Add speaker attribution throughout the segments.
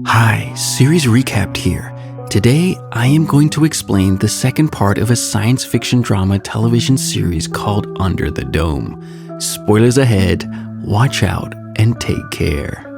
Speaker 1: Hi, series recapped here. Today, I am going to explain the second part of a science fiction drama television series called Under the Dome. Spoilers ahead, watch out, and take care.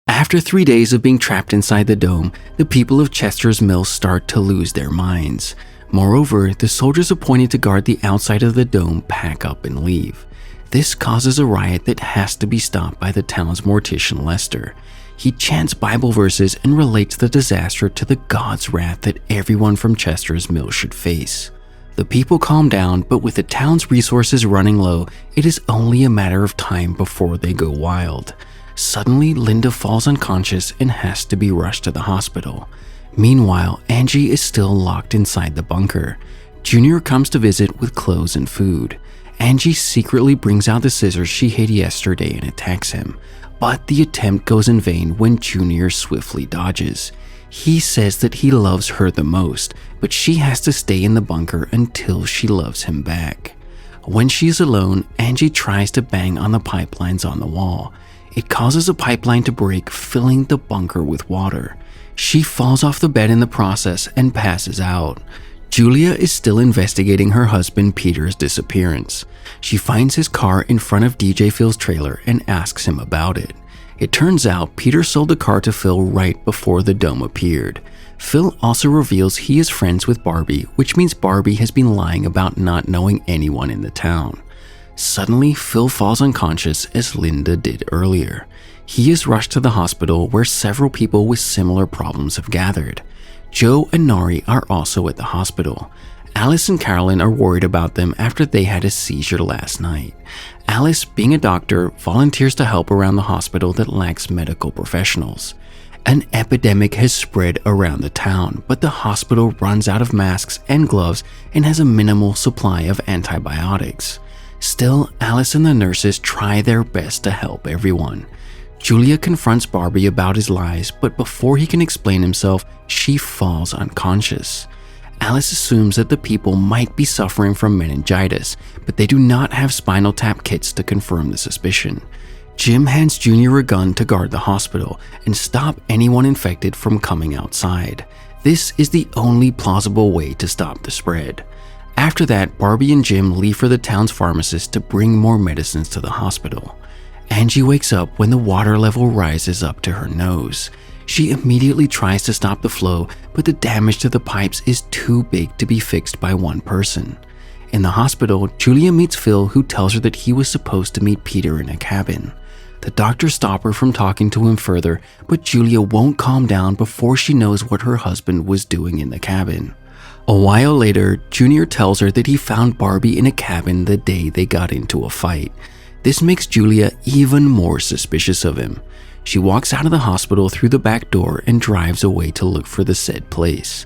Speaker 1: After 3 days of being trapped inside the dome, the people of Chester's Mill start to lose their minds. Moreover, the soldiers appointed to guard the outside of the dome pack up and leave. This causes a riot that has to be stopped by the town's mortician Lester. He chants Bible verses and relates the disaster to the God's wrath that everyone from Chester's Mill should face. The people calm down, but with the town's resources running low, it is only a matter of time before they go wild. Suddenly, Linda falls unconscious and has to be rushed to the hospital. Meanwhile, Angie is still locked inside the bunker. Junior comes to visit with clothes and food. Angie secretly brings out the scissors she hid yesterday and attacks him, but the attempt goes in vain when Junior swiftly dodges. He says that he loves her the most, but she has to stay in the bunker until she loves him back. When she is alone, Angie tries to bang on the pipelines on the wall. It causes a pipeline to break, filling the bunker with water. She falls off the bed in the process and passes out. Julia is still investigating her husband Peter's disappearance. She finds his car in front of DJ Phil's trailer and asks him about it. It turns out Peter sold the car to Phil right before the dome appeared. Phil also reveals he is friends with Barbie, which means Barbie has been lying about not knowing anyone in the town. Suddenly, Phil falls unconscious as Linda did earlier. He is rushed to the hospital where several people with similar problems have gathered. Joe and Nori are also at the hospital. Alice and Carolyn are worried about them after they had a seizure last night. Alice, being a doctor, volunteers to help around the hospital that lacks medical professionals. An epidemic has spread around the town, but the hospital runs out of masks and gloves and has a minimal supply of antibiotics. Still, Alice and the nurses try their best to help everyone. Julia confronts Barbie about his lies, but before he can explain himself, she falls unconscious. Alice assumes that the people might be suffering from meningitis, but they do not have spinal tap kits to confirm the suspicion. Jim hands Junior a gun to guard the hospital and stop anyone infected from coming outside. This is the only plausible way to stop the spread. After that, Barbie and Jim leave for the town's pharmacist to bring more medicines to the hospital. Angie wakes up when the water level rises up to her nose. She immediately tries to stop the flow, but the damage to the pipes is too big to be fixed by one person. In the hospital, Julia meets Phil, who tells her that he was supposed to meet Peter in a cabin. The doctors stop her from talking to him further, but Julia won't calm down before she knows what her husband was doing in the cabin. A while later, Junior tells her that he found Barbie in a cabin the day they got into a fight. This makes Julia even more suspicious of him. She walks out of the hospital through the back door and drives away to look for the said place.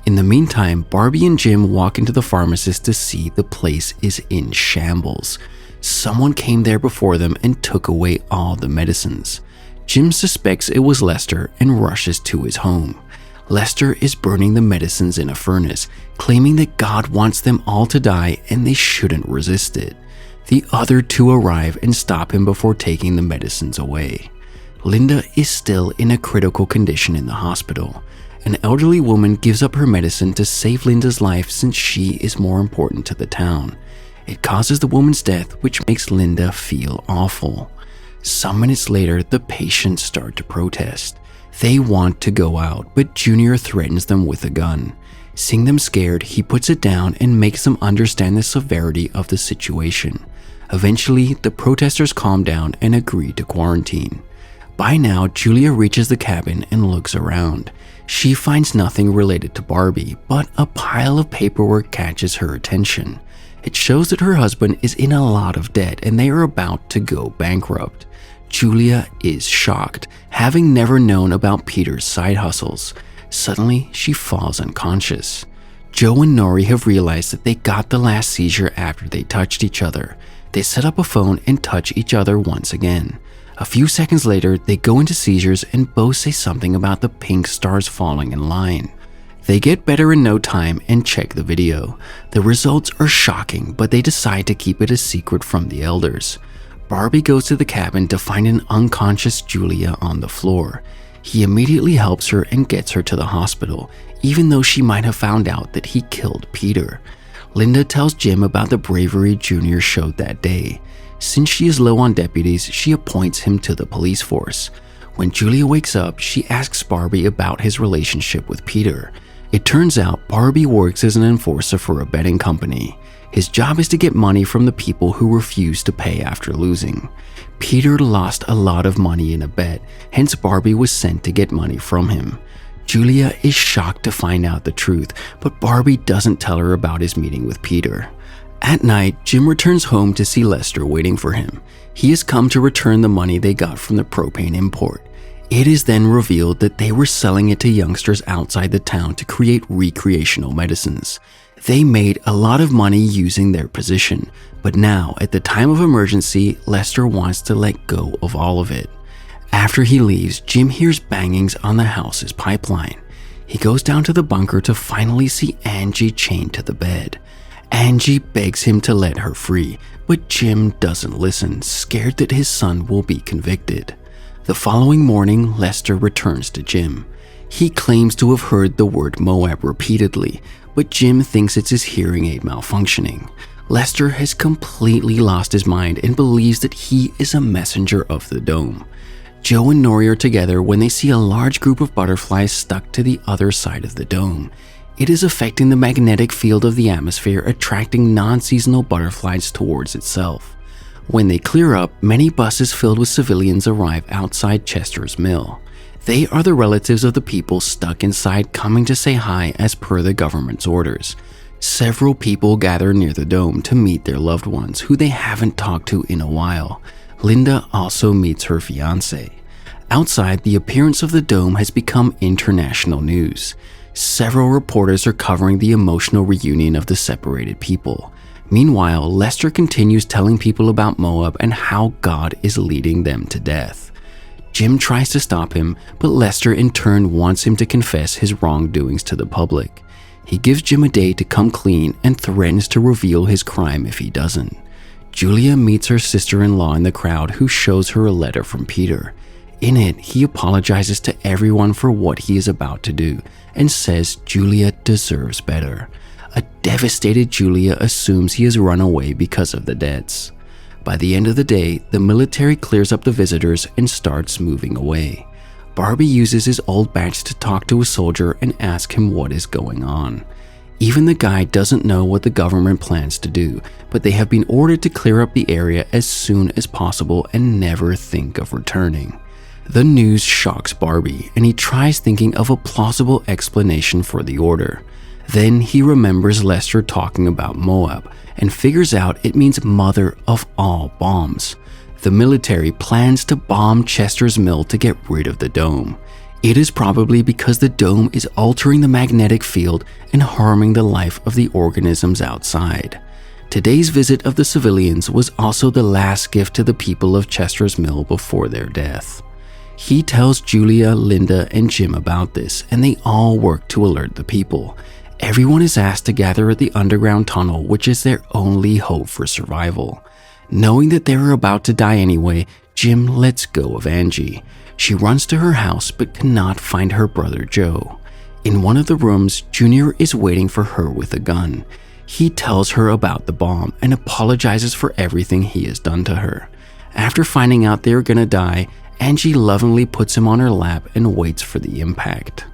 Speaker 1: In the meantime, Barbie and Jim walk into the pharmacist to see the place is in shambles. Someone came there before them and took away all the medicines. Jim suspects it was Lester and rushes to his home. Lester is burning the medicines in a furnace, claiming that God wants them all to die and they shouldn't resist it. The other two arrive and stop him before taking the medicines away. Linda is still in a critical condition in the hospital. An elderly woman gives up her medicine to save Linda's life since she is more important to the town. It causes the woman's death, which makes Linda feel awful. Some minutes later, the patients start to protest. They want to go out, but Junior threatens them with a gun. Seeing them scared, he puts it down and makes them understand the severity of the situation. Eventually, the protesters calm down and agree to quarantine. By now, Julia reaches the cabin and looks around. She finds nothing related to Barbie, but a pile of paperwork catches her attention. It shows that her husband is in a lot of debt and they are about to go bankrupt. Julia is shocked, having never known about Peter's side hustles. Suddenly, she falls unconscious. Joe and Nori have realized that they got the last seizure after they touched each other. They set up a phone and touch each other once again. A few seconds later, they go into seizures and both say something about the pink stars falling in line. They get better in no time and check the video. The results are shocking, but they decide to keep it a secret from the elders. Barbie goes to the cabin to find an unconscious Julia on the floor. He immediately helps her and gets her to the hospital, even though she might have found out that he killed Peter. Linda tells Jim about the bravery Junior showed that day. Since she is low on deputies, she appoints him to the police force. When Julia wakes up, she asks Barbie about his relationship with Peter. It turns out Barbie works as an enforcer for a betting company. His job is to get money from the people who refuse to pay after losing. Peter lost a lot of money in a bet, hence Barbie was sent to get money from him. Julia is shocked to find out the truth, but Barbie doesn't tell her about his meeting with Peter. At night, Jim returns home to see Lester waiting for him. He has come to return the money they got from the propane import. It is then revealed that they were selling it to youngsters outside the town to create recreational medicines. They made a lot of money using their position, but now, at the time of emergency, Lester wants to let go of all of it. After he leaves, Jim hears bangings on the house's pipeline. He goes down to the bunker to finally see Angie chained to the bed. Angie begs him to let her free, but Jim doesn't listen, scared that his son will be convicted. The following morning, Lester returns to Jim. He claims to have heard the word Moab repeatedly, but Jim thinks it's his hearing aid malfunctioning. Lester has completely lost his mind and believes that he is a messenger of the dome. Joe and Nori are together when they see a large group of butterflies stuck to the other side of the dome. It is affecting the magnetic field of the atmosphere, attracting non-seasonal butterflies towards itself. When they clear up, many buses filled with civilians arrive outside Chester's mill. They are the relatives of the people stuck inside coming to say hi as per the government's orders. Several people gather near the dome to meet their loved ones who they haven't talked to in a while. Linda also meets her fiancé. Outside, the appearance of the dome has become international news. Several reporters are covering the emotional reunion of the separated people. Meanwhile, Lester continues telling people about Moab and how God is leading them to death. Jim tries to stop him, but Lester in turn wants him to confess his wrongdoings to the public. He gives Jim a day to come clean and threatens to reveal his crime if he doesn't. Julia meets her sister-in-law in the crowd, who shows her a letter from Peter. In it, he apologizes to everyone for what he is about to do and says Julia deserves better. A devastated Julia assumes he has run away because of the debts. By the end of the day, the military clears up the visitors and starts moving away. Barbie uses his old badge to talk to a soldier and ask him what is going on. Even the guy doesn't know what the government plans to do, but they have been ordered to clear up the area as soon as possible and never think of returning. The news shocks Barbie, and he tries thinking of a plausible explanation for the order. Then he remembers Lester talking about Moab and figures out it means mother of all bombs. The military plans to bomb Chester's mill to get rid of the dome. It is probably because the dome is altering the magnetic field and harming the life of the organisms outside. Today's visit of the civilians was also the last gift to the people of Chester's mill before their death. He tells Julia, Linda, and Jim about this, and they all work to alert the people. Everyone is asked to gather at the underground tunnel, which is their only hope for survival. Knowing that they are about to die anyway, Jim lets go of Angie. She runs to her house but cannot find her brother Joe. In one of the rooms, Junior is waiting for her with a gun. He tells her about the bomb and apologizes for everything he has done to her. After finding out they are gonna die, Angie lovingly puts him on her lap and waits for the impact.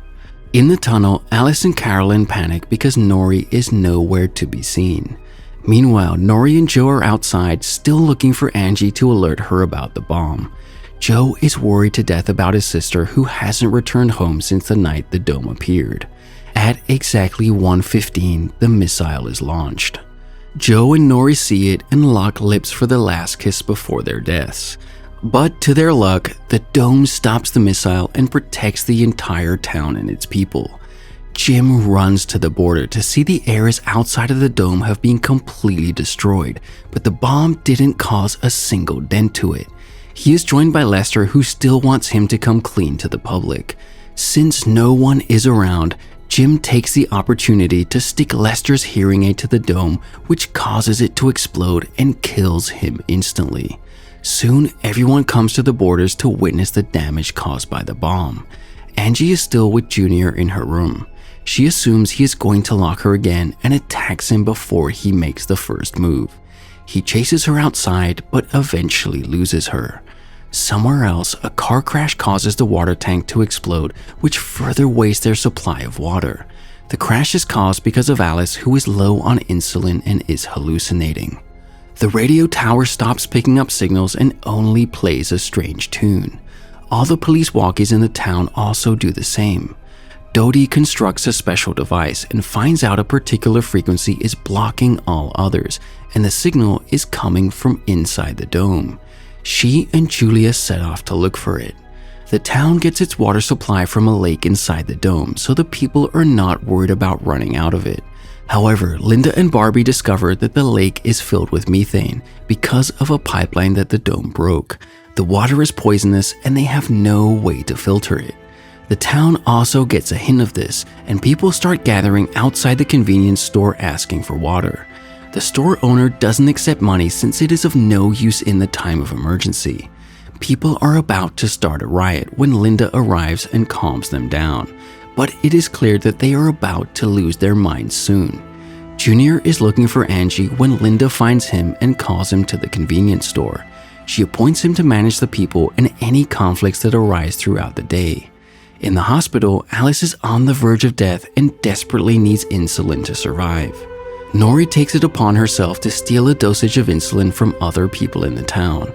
Speaker 1: In the tunnel, Alice and Carolyn panic because Nori is nowhere to be seen. Meanwhile, Nori and Joe are outside, still looking for Angie to alert her about the bomb. Joe is worried to death about his sister, who hasn't returned home since the night the dome appeared. At exactly 1:15, the missile is launched. Joe and Nori see it and lock lips for the last kiss before their deaths. But to their luck, the dome stops the missile and protects the entire town and its people. Jim runs to the border to see the areas outside of the dome have been completely destroyed, but the bomb didn't cause a single dent to it. He is joined by Lester, who still wants him to come clean to the public. Since no one is around, Jim takes the opportunity to stick Lester's hearing aid to the dome, which causes it to explode and kills him instantly. Soon, everyone comes to the borders to witness the damage caused by the bomb. Angie is still with Junior in her room. She assumes he is going to lock her again and attacks him before he makes the first move. He chases her outside but eventually loses her. Somewhere else, a car crash causes the water tank to explode, which further wastes their supply of water. The crash is caused because of Alice, who is low on insulin and is hallucinating. The radio tower stops picking up signals and only plays a strange tune. All the police walkies in the town also do the same. Dodie constructs a special device and finds out a particular frequency is blocking all others, and the signal is coming from inside the dome. She and Julia set off to look for it. The town gets its water supply from a lake inside the dome, so the people are not worried about running out of it. However, Linda and Barbie discover that the lake is filled with methane because of a pipeline that the dome broke. The water is poisonous and they have no way to filter it. The town also gets a hint of this, and people start gathering outside the convenience store asking for water. The store owner doesn't accept money since it is of no use in the time of emergency. People are about to start a riot when Linda arrives and calms them down, but it is clear that they are about to lose their minds soon. Junior is looking for Angie when Linda finds him and calls him to the convenience store. She appoints him to manage the people and any conflicts that arise throughout the day. In the hospital, Alice is on the verge of death and desperately needs insulin to survive. Nori takes it upon herself to steal a dosage of insulin from other people in the town.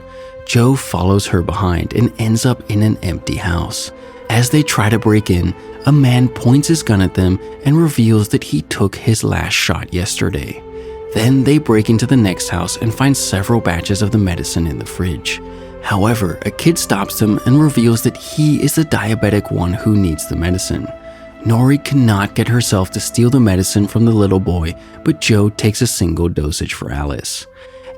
Speaker 1: Joe follows her behind and ends up in an empty house. As they try to break in, a man points his gun at them and reveals that he took his last shot yesterday. Then they break into the next house and find several batches of the medicine in the fridge. However, a kid stops them and reveals that he is the diabetic one who needs the medicine. Nori cannot get herself to steal the medicine from the little boy, but Joe takes a single dosage for Alice.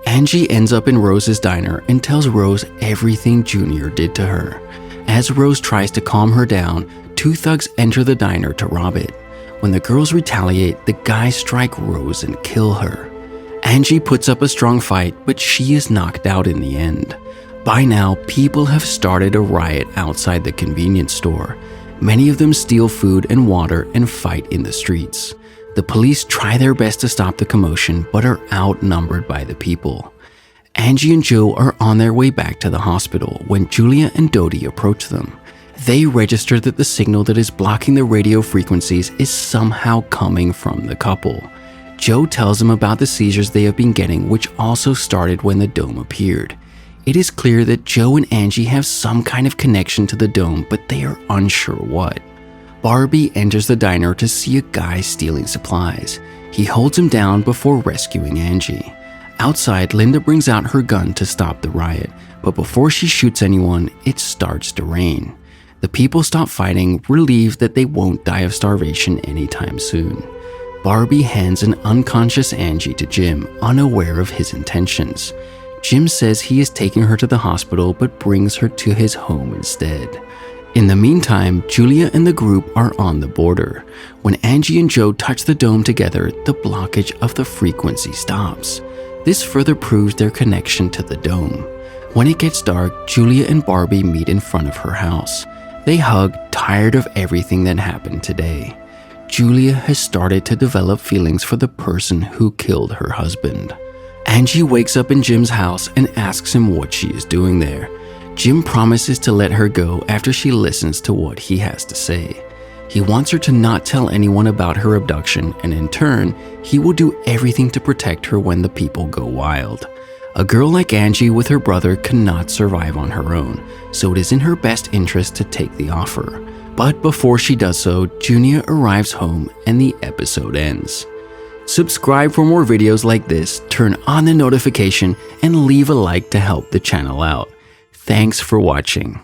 Speaker 1: Angie ends up in Rose's diner and tells Rose everything Junior did to her. As Rose tries to calm her down, two thugs enter the diner to rob it. When the girls retaliate, the guys strike Rose and kill her. Angie puts up a strong fight, but she is knocked out in the end. By now, people have started a riot outside the convenience store. Many of them steal food and water and fight in the streets. The police try their best to stop the commotion, but are outnumbered by the people. Angie and Joe are on their way back to the hospital when Julia and Dodie approach them. They register that the signal that is blocking the radio frequencies is somehow coming from the couple. Joe tells them about the seizures they have been getting, which also started when the dome appeared. It is clear that Joe and Angie have some kind of connection to the dome, but they are unsure what. Barbie enters the diner to see a guy stealing supplies. He holds him down before rescuing Angie. Outside, Linda brings out her gun to stop the riot, but before she shoots anyone, it starts to rain. The people stop fighting, relieved that they won't die of starvation anytime soon. Barbie hands an unconscious Angie to Jim, unaware of his intentions. Jim says he is taking her to the hospital but brings her to his home instead. In the meantime, Julia and the group are on the border. When Angie and Joe touch the dome together, the blockage of the frequency stops. This further proves their connection to the dome. When it gets dark, Julia and Barbie meet in front of her house. They hug, tired of everything that happened today. Julia has started to develop feelings for the person who killed her husband. Angie wakes up in Jim's house and asks him what she is doing there. Jim promises to let her go after she listens to what he has to say. He wants her to not tell anyone about her abduction, and in turn, he will do everything to protect her when the people go wild. A girl like Angie with her brother cannot survive on her own, so it is in her best interest to take the offer. But before she does so, Junior arrives home and the episode ends. Subscribe for more videos like this, turn on the notification, and leave a like to help the channel out. Thanks for watching.